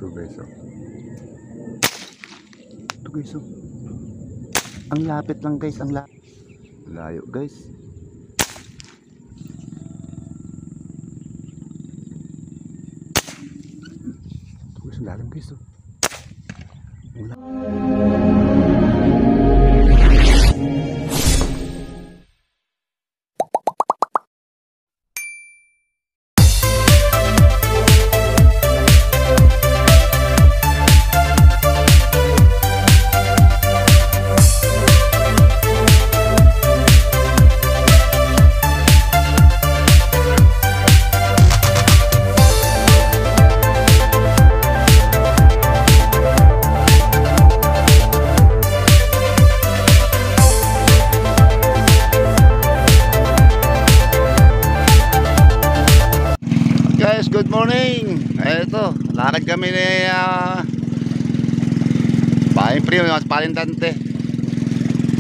Ito guys, oh. Ito guys, oh. Ang lapit lang guys, ang layo guys. Ito guys, ang lalim guys, oh. Good morning. Ito, lakad kami ni Paling Primo, mas Palindante.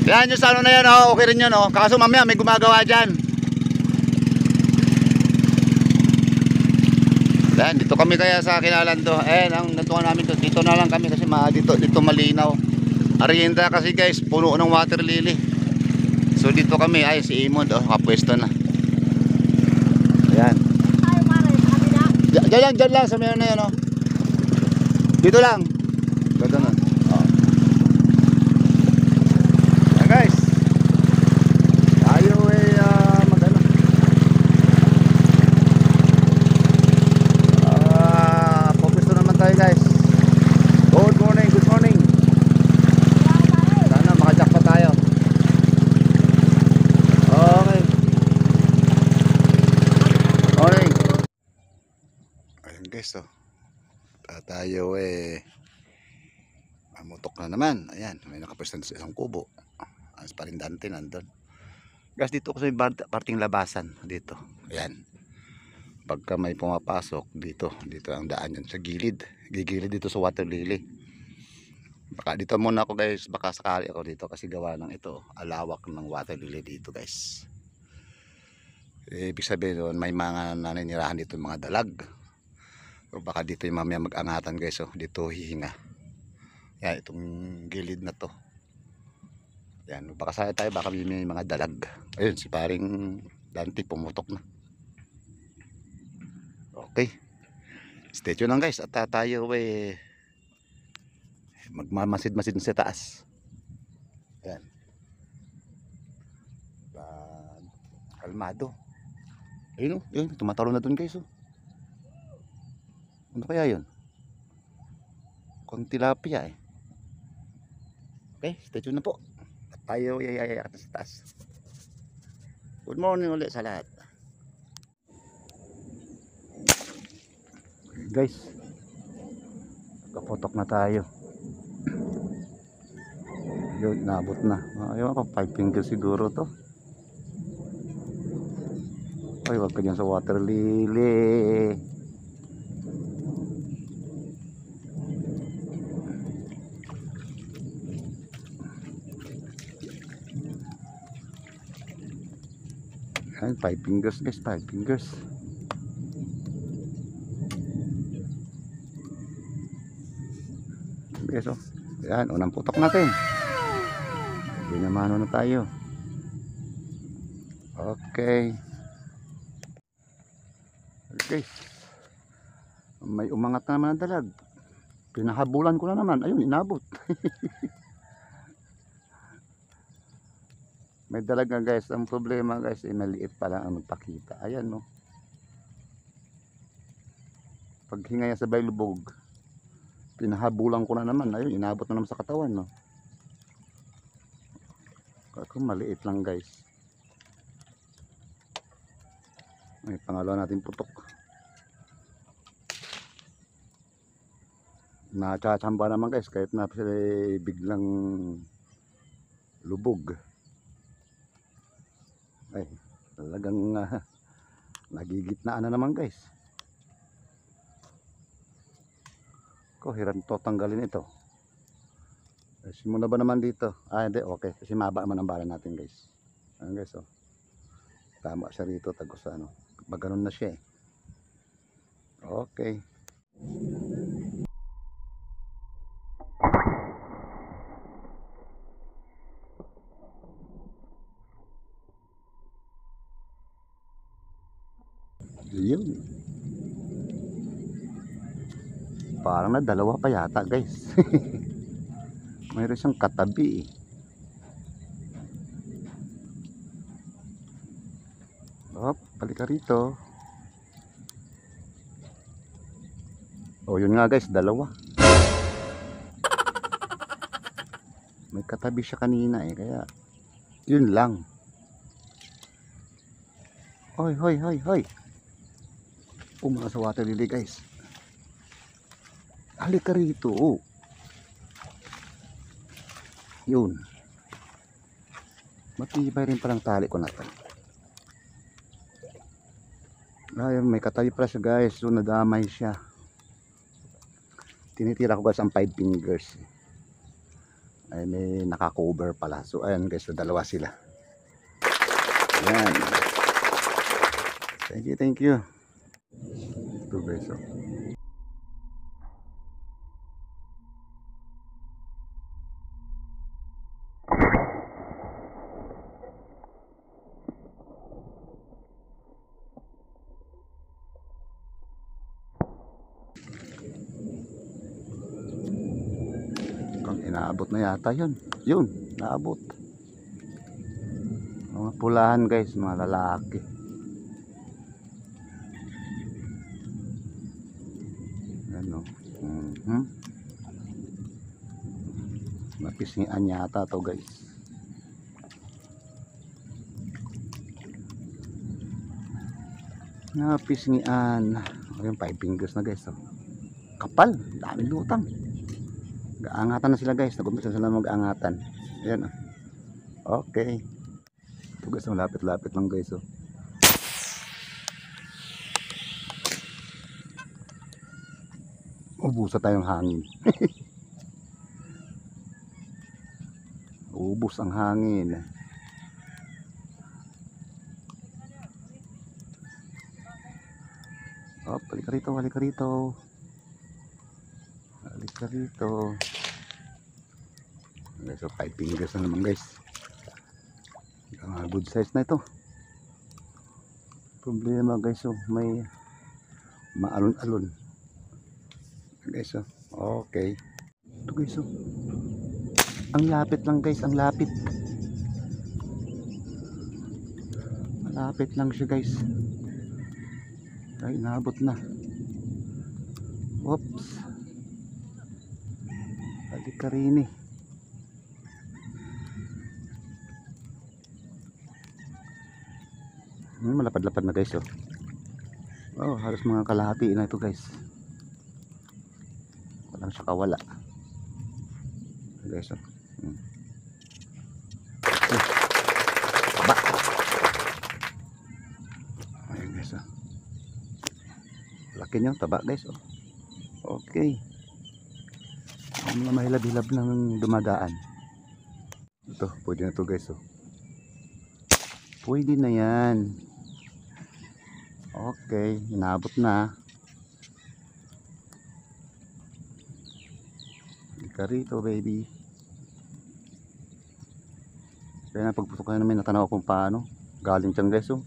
Yan yung sa ano na yan, oh. Okay rin yun, oh. Kaso mamaya may gumagawa dyan. Yan, dito kami kaya sa Kinalando. Ang natuwa namin to. Dito na lang kami kasi dito malinaw. Arienda kasi guys, puno ng water lily. So dito kami, ay si Imond, oh, kapwesto na. Ayan. Diyan lang sa meron na yun, oh. Dito lang. Dito na. Oh. Ayan guys. Tayo ay magano. Focus na naman tayo guys. Good morning, good morning. Sana makajack pa tayo. Okay. Morning. Ayan guys, oh. Tayo mamutok na naman. Ayan, may nakapwesto sa isang kubo. Ang Palindante nandun. Guys, dito ko sa parting labasan dito. Ayan. Pagka may pumapasok dito ang daan yan sa gilid. Gigilid dito sa water lily. Baka dito muna ako guys, baka sakali ako dito kasi gawa ng ito, alawak ng water lily dito guys. Ibig sabihin doon, may mga naninirahan dito mga dalag. O baka dito yung mamaya mag-angatan guys, oh. Dito hihinga. Yan, itong gilid na to. Yan, baka saya tayo, baka may mga dalag. Ayun, si paring Dante pumutok na. Okay. Stay tuned lang guys, at tayo magmamasid-masid sa taas. Yan. Kalmado. Ayun, oh, yun, tumataro na dun guys, oh. Ano kaya yun? Kung tilapia eh. Okay, stay tuned na po. At tayo yayayakit sa taas. Good morning ulit sa lahat. Guys, nagkapotok na tayo. Yun, nabot na. Ayaw ako, 5 fingers siguro to. Ay, wag ka dyan sa water lily. Ayan, 5 fingers guys, 5 fingers. Guys, oh. Ayan, unang putok natin. Binamano na tayo. Okay. Okay. May umangat na naman ang dalag. Pinahabulan ko na naman. Ayun, inabot. May dalag nga guys. Ang problema guys ay maliit pa lang ang magpakita. Ayan, no. Pag hingaya sa baylubog, pinahabulan ko na naman. Ayun, inabot na naman sa katawan, no. Kung maliit lang guys. Ay, pangalawa natin putok. Nakachamba naman guys kahit na sila biglang lubog. Ay, talagang nagigitnaan na naman guys. Hiran to tanggalin ito. Simula ba naman dito? Hindi, okay. Kasi maba naman ang bala natin guys. Ayan guys, oh. Tama siya rito, tagos sa ano. Pag ganun na siya eh. Okay. Yun. Parang na dalawa pa yata guys. Mayroon siyang katabi eh. Hop, balik ka rito. Oh, yun nga guys, dalawa. May katabi siya kanina eh, kaya yun lang. Hoy, hoy, hoy, hoy. Mga sa water lily guys. Halika rito. Oh. Yun. Matibay rin palang tali ko na to. Ayun, may katabi pala siya guys. So nadamay siya. Tinitira ko guys ang 5 fingers. Ay may naka-cover pala. So ayan guys, so dalawa sila. Ayan. Thank you, thank you. Ito guys, oh. Inaabot na yata yun. Yun, naabot. Mga pulahan guys, mga lalaki. Ano? Napisngian yata to guys. Napisngian. Ayun, 5 fingers na guys. Oh. Kapal, daming lutang. Gaangatan na sila guys, nag-umpisa sila mag-angatan. Ayan oh. Okay. Ito guys, malapit-lapit lang guys oh. Ubusa tayong hangin. Ubus ang hangin. Oh, balik ka rito, balik ka rito. Balik ka rito. Okay, so 5 fingers na naman guys. Good size na ito. Problema guys, so may maalon-alon. Guys, so okay. Ito guys, so ang lapit lang guys, ang lapit. Malapit lang siya guys. Ay, inabot na. Oops. Balik ka rin eh. Malapad-lapad na guys oh. Oh, halos mga kalahati na ito guys. Walang siya kawala. Guys oh. Taba. Ayun guys oh. Laki niyang taba guys oh. Okay. Ang mga mahilab-hilab ng dumadaan. Ito, pwede na ito guys oh. Pwede na yan. Okay, inabot na. Hindi ka rito baby. Kaya na pagputok namin natanaw kung paano galing siyang guys oh.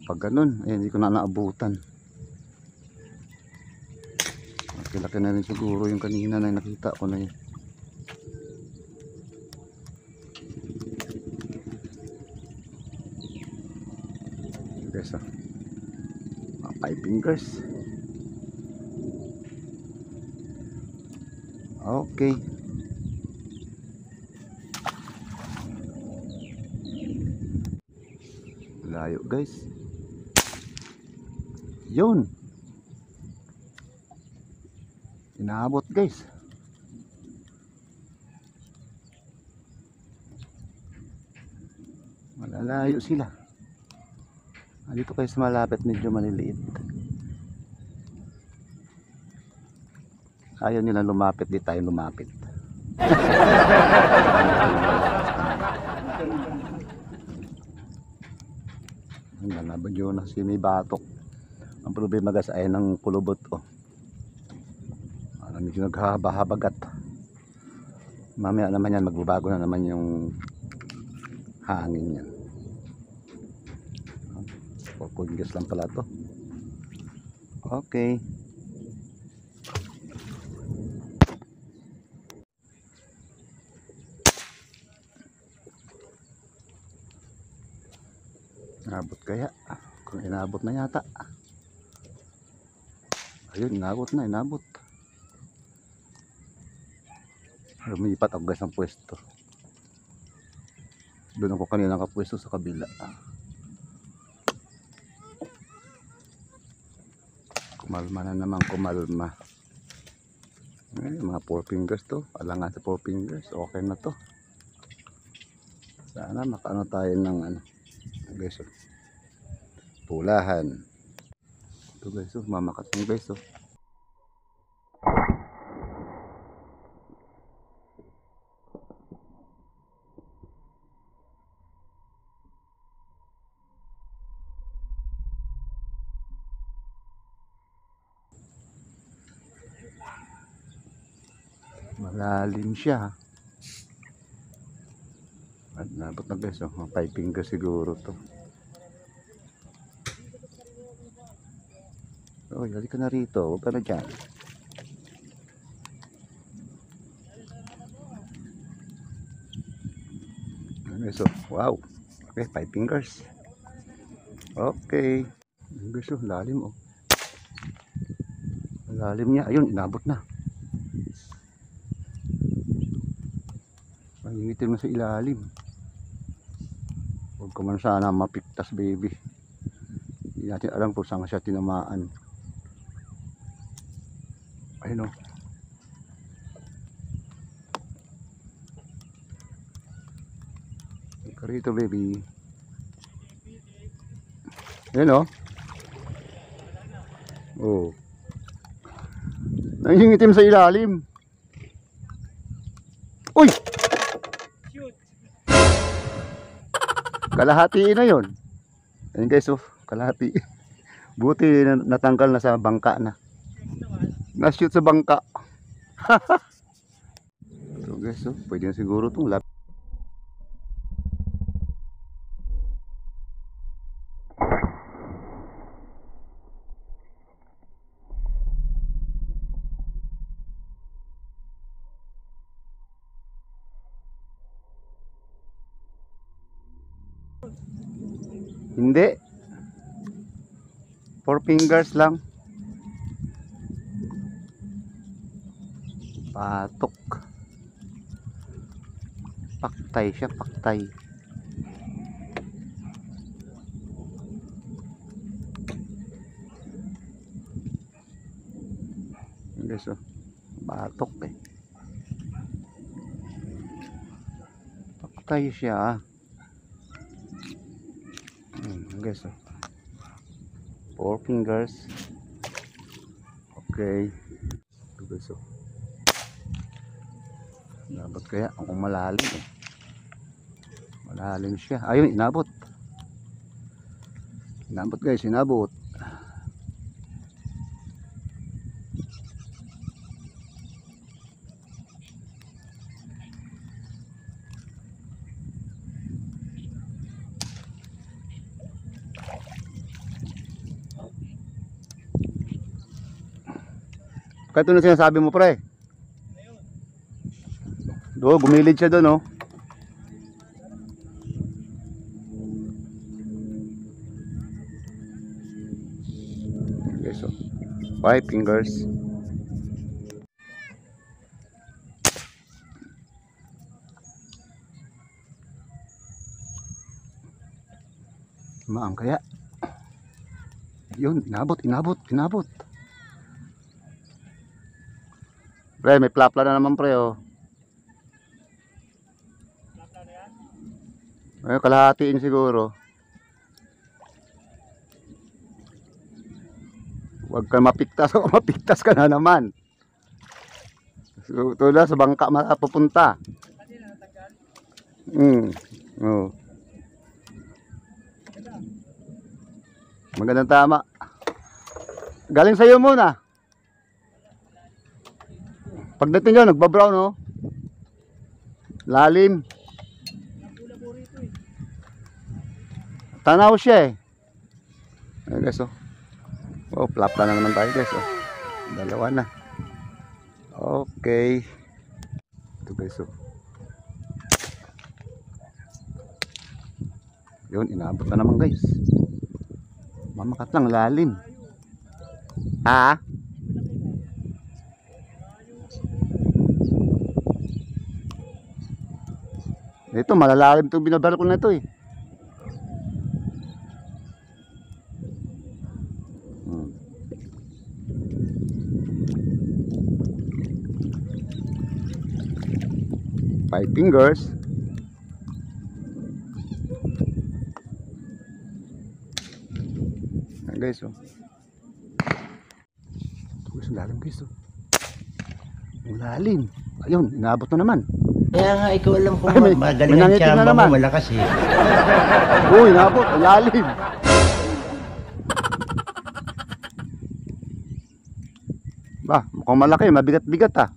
Pag ganun, eh, hindi ko na naabutan. Laki na rin siguro yung kanina na nakita ko na yun. Guys ah, 5 fingers. Okay. Layo guys. Yun. Inaabot guys. Malalayo sila. Dito kayo sa malapit, medyo maliliit. Ayaw nila lumapit, di tayo lumapit. Nabagyo na si may batok. Ang problema guys ay ng kulubot oh. Medyo naghahaba-habagat. Mamaya naman yan, magbabago na naman yung hangin yan. 4 fingers lang pala to. Okay. Inabot kaya? Kung inabot na yata. Ayun, inabot na, inabot. Lumipat ako guys ng pwesto. Doon ako kanina nakapwesto sa kabila. Kumalma na naman, kumalma. Mga 4 fingers to. Alangan sa 4 fingers. Okay na to. Sana makaano tayo ng ano. Guys, oh. Pulahan. Ito guys, oh. Mamakat mo guys, oh. Malalim siya. At nabot na guys, oh. Mga 5 fingers siguro to. Oh, halika ka na rito. Huwag ka na dyan. Guys, oh. Wow. Okay, 5 fingers. Okay. Guys, oh. Lalim, oh. Lalim niya. Ayun, inabot na. Pangingitin mo sa ilalim. Huwag ka man sana mapiktas, baby. Hindi natin alam kung saan siya tinamaan. Ayun, oh. Ika rito, baby. Ayun, oh. Oh. Nangingitim sa ilalim. Uy! Kalahati na yon. Ayun guys, oh, kalahati. Buti natanggal na sa bangka na. Na-shoot sa bangka. So guys, oh, pwede na siguro itong lap. Hindi. 4 fingers lang. Patok. Paktay siya, paktay. Guys, oh. Patok eh. Paktay siya. Guys, oh. 4 fingers. Okay. Ito guys, oh. Inabot kaya kung malalim, eh. Malalim siya. Ayun, inabot. Inabot guys, inabot. Kaya ito na sinasabi mo, pre. Do, gumilid siya doon, oh. Okay, so 5 fingers. Maang kaya. Yun, inabot, inabot, inabot. Pre, may plapla na naman, pre, oh. Ay, kalahatiin siguro. Huwag ka mapiktas o mapiktas ka na naman. So, tula sa bangka mapupunta. Oh. Magandang tama. Galing sa'yo muna. Pagdating nyo, nagbabrown, no? Lalim. Tanaw siya, eh. Ayun guys, oh. Oh, flap na naman tayo guys. Oh. Dalawa na. Okay. Ito guys. Oh. Yun, inaabot na naman guys. Mamakat lang, lalim. Ha? Ito, malalalim itong binabarko na ito eh. Five fingers. Ayan guys, oh. Guys, lalim guys, oh. Ang lalim. Ayun, inaabot na naman. Kaya nga ikaw alam kung Ay, magaling ang tiyama mo, malakas eh. Oo, inaabot, ang lalim. Ba, mukhang malaki, mabigat-bigat ah.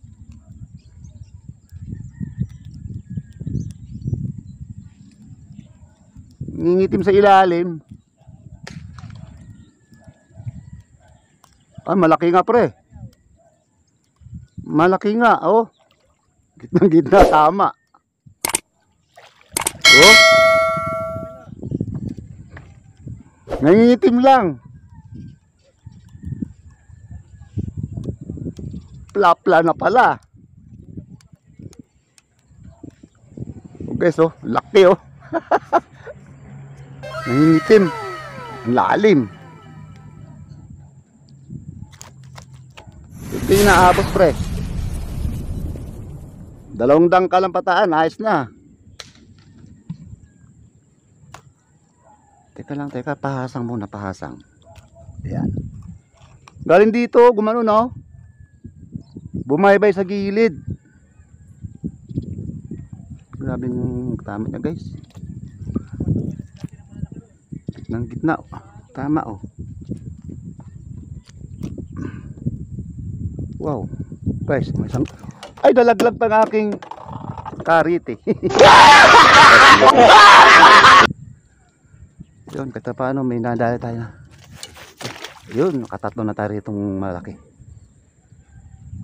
Ngingitim sa ilalim. Ah, malaki nga pre. Malaki nga, oh. Gitna-gitna, tama. Oh. Nangingitim lang. Plapla na pala. Okay, so, laki oh. Nangingitim. Ang lalim. Ito yung naabot pre. 2 dangkal ang pataan, ayos na. Teka lang, pahasang muna, pahasang. Ayan. Galing dito, gumano no? Bumaybay sa gilid. Grabing tama niya guys. Gitnang gitna. Tama oh. Wow. Guys, may isang... Ay, dalaglag pa ng aking karite. Yun, kahit paano may nadali tayo na. Yun, nakatatlo na tayo itong malaki.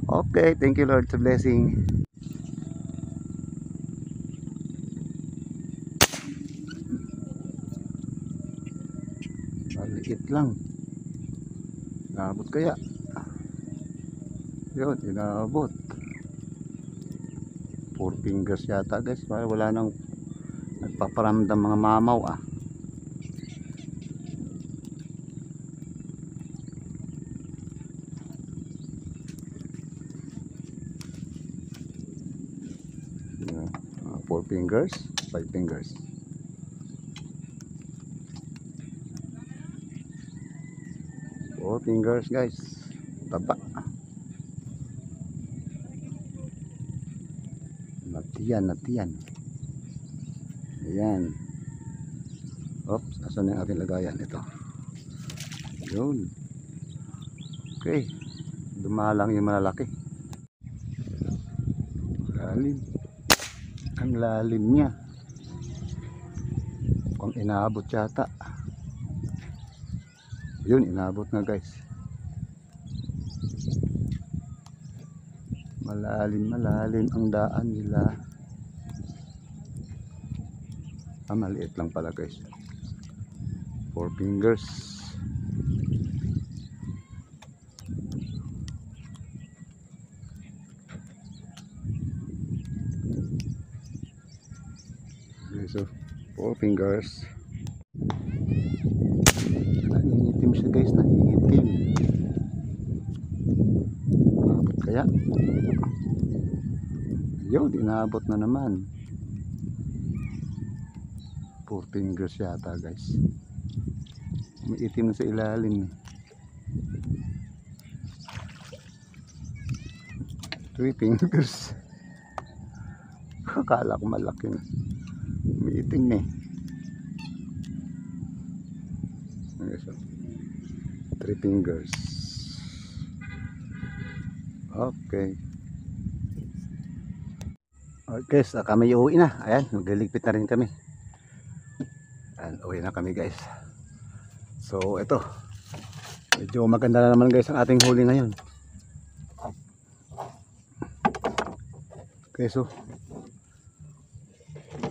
Okay, thank you Lord sa blessing. Maliit lang. Naabot kaya? Yun, inaabot. 4 fingers yata guys. Wala nang nagpaparamdam mga mamaw ah. Yeah, 4 fingers, 5 fingers. Four fingers guys. Taba. Natiyan. Ayan. Oops, asan yung ating lagayan? Ito. Yun. Okay. Dumalang yung malalaki. Lalim. Ang lalim niya. Kung inaabot yata. Yun, inaabot na guys. Malalim ang daan nila. Ah, maliit lang pala guys. 4 fingers. Okay, so 4 fingers. Nangingitim siya guys, nangingitim. Bakit kaya? Yun, inaabot na naman. 4 fingers yata guys. Umiitim na sa ilalim. 3 fingers. Akala ko malaki na. Umiitim eh. 3 fingers. Okay. Okay, so kami uuwi na. Ayan, magliligpit na rin kami. Ayan, uwi na kami guys. So ito, Medyo maganda na naman guys ang ating huli ngayon. Okay, so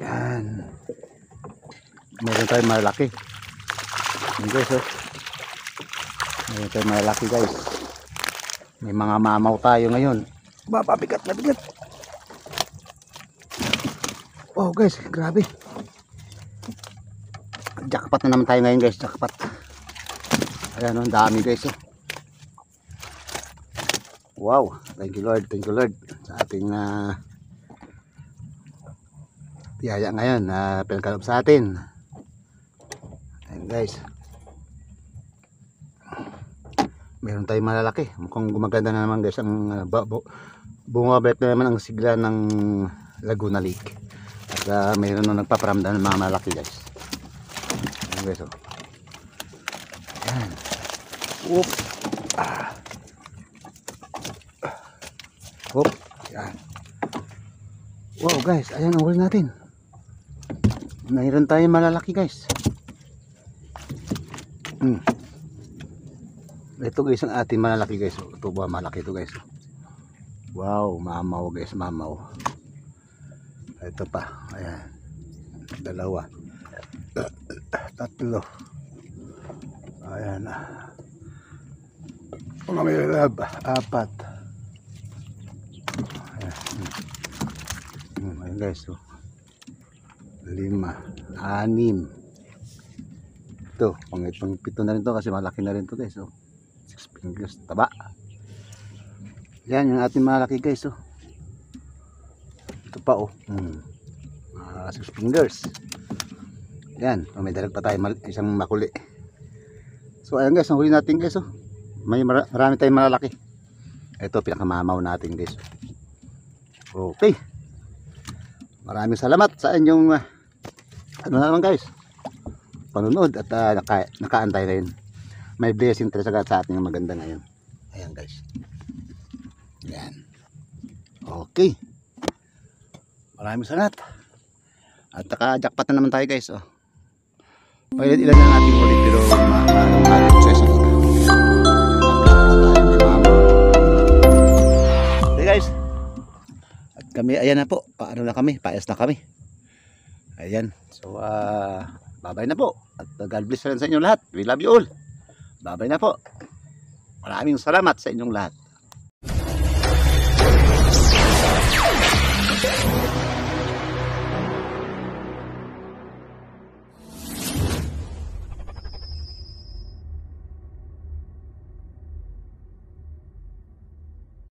yan, meron tayong malaki. Yan guys, oh. Meron tayong malaki guys. May mga mamaw tayo ngayon. Mapabigat na bigat. Oh guys, grabe. Jackpot na naman tayo ngayon guys, jackpot. Ayan, ang dami guys, oh. Wow, thank you Lord sa ating tiyaya ngayon na pinagkaloob sa atin. Ayan guys, meron tayong malalaki. Mukhang gumaganda na naman guys ang bumabalik na naman ang sigla ng Laguna Lake. At mayroon na nagpaparamdam ng mga malaki guys. Ayan guys, oh. Ayan. Whoop. Whoop. Ayan. Wow guys, ayan ang huli natin. Mayroon tayong malalaki guys. Ito guys ang ating malalaki guys. Ito ba malaki ito guys. Wow, mamaw guys, mamaw. Ito pa, ayan. Dalawa. Tatlo. Ayan. Mga may lab, apat. Ayan. Ayan guys, oh. 5, 6. Ito, pang 7 na rin to kasi malaki na rin to guys, oh. 6 fingers, taba. Yan yung ating malaki guys, oh. Ito pa, oh. 6 fingers. Yan, may dalag pa tayo, isang makuli. So ayan guys, ang huli natin guys, oh. May marami tayong malalaki. Ito pinakamamaw natin guys. Okay. Maraming salamat sa inyong ano naman guys, panunod at nakaantay rin. May blessing talaga sa ating maganda ngayon. Ayan guys. Ayan. Okay. Maraming salamat. At naka-jackpot na naman tayo guys, oh. Ilan na natin ulit pero success. Okay guys. At kami ayan na po. Paano na kami? Paayos na kami. Ayan. So bye-bye na po. At God bless rin sa inyong lahat. We love you all. Bye-bye na po. Maraming salamat sa inyong lahat.